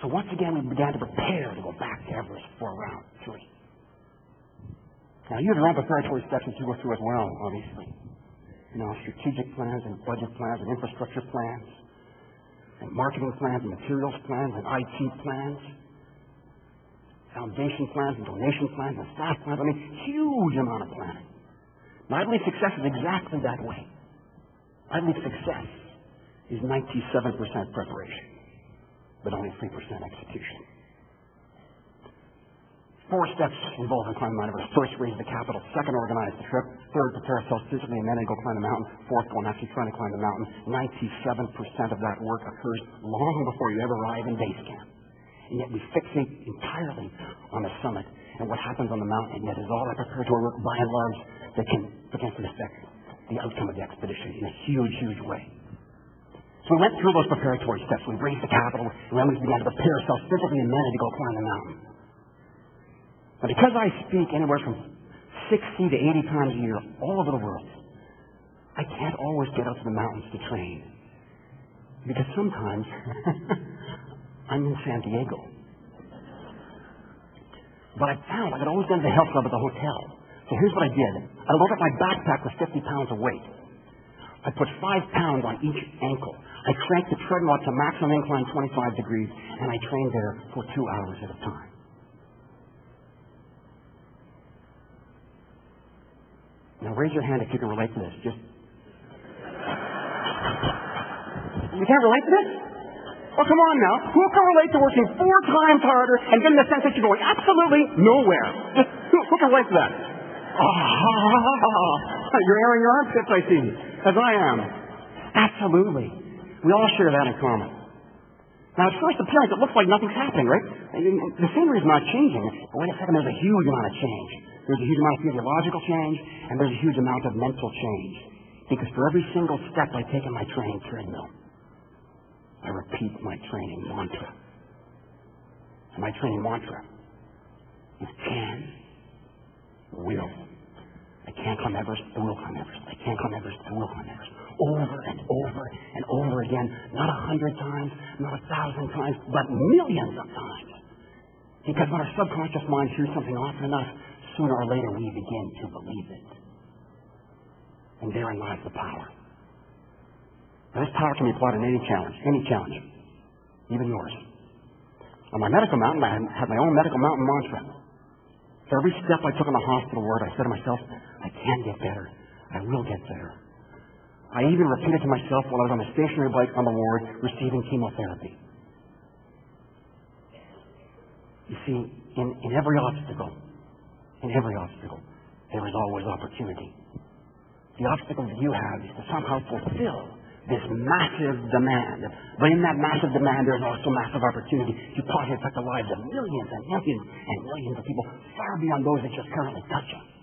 So once again, we began to prepare to go back to Everest for round 3. Now, you have your own preparatory steps that you go through as well, obviously. Strategic plans and budget plans and infrastructure plans and marketing plans and materials plans and IT plans, foundation plans and donation plans and staff plans. I mean, huge amount of planning. Now, I believe success is exactly that way. I believe success is 97% preparation, but only 3% execution. 4 steps involved in climbing Mount Everest. First, raise the capital. Second, organize the trip. Third, prepare ourselves physically and mentally to go climb the mountain. Fourth, go and actually try to climb the mountain. 97% of that work occurs long before you ever arrive in base camp. And yet we fixate entirely on the summit and what happens on the mountain, and yet it's all that preparatory work, by and large, that can potentially affect the outcome of the expedition in a huge, huge way. So we went through those preparatory steps. We raised the capital, and then we began to prepare ourselves physically and mentally to go climb the mountain. Now, because I speak anywhere from 60 to 80 times a year all over the world, I can't always get out to the mountains to train. Because sometimes I'm in San Diego. But I found I could always go to the health club at the hotel. So here's what I did. I loaded up my backpack with 50 pounds of weight. I put 5 pounds on each ankle. I cranked the treadmill up to maximum incline 25 degrees, and I trained there for 2 hours at a time. Now raise your hand if you can relate to this. You can't relate to this? Oh, come on now. Who can relate to working 4 times harder and getting the sense that you're going absolutely nowhere? Just who can relate to that? You're airing your armpits, I see, as I am. Absolutely. We all share that in common. Now, at first appearance, it looks like nothing's happening, right? The scenery's not changing. But wait a second, there's a huge amount of change. There's a huge amount of physiological change, and there's a huge amount of mental change. Because for every single step I take on my training treadmill, I repeat my training mantra. And my training mantra is can, will. I can't climb Everest, I will climb Everest. I can't climb Everest, I will climb Everest. Over and over and over again. Not 100 times, not 1,000 times, but millions of times. Because when our subconscious mind hears something often enough, sooner or later we begin to believe it. And therein lies the power. Now, this power can be applied in any challenge, even yours. On my medical mountain, I had my own medical mountain mantra. For every step I took on the hospital ward, I said to myself, I can get better. I will get better. I even repeated to myself while I was on the stationary bike on the ward receiving chemotherapy. You see, in every obstacle, there is always opportunity. The obstacle that you have is to somehow fulfill this massive demand. But in that massive demand, there's also massive opportunity to positively affect the lives of millions and millions and millions of people far beyond those that you're currently touching.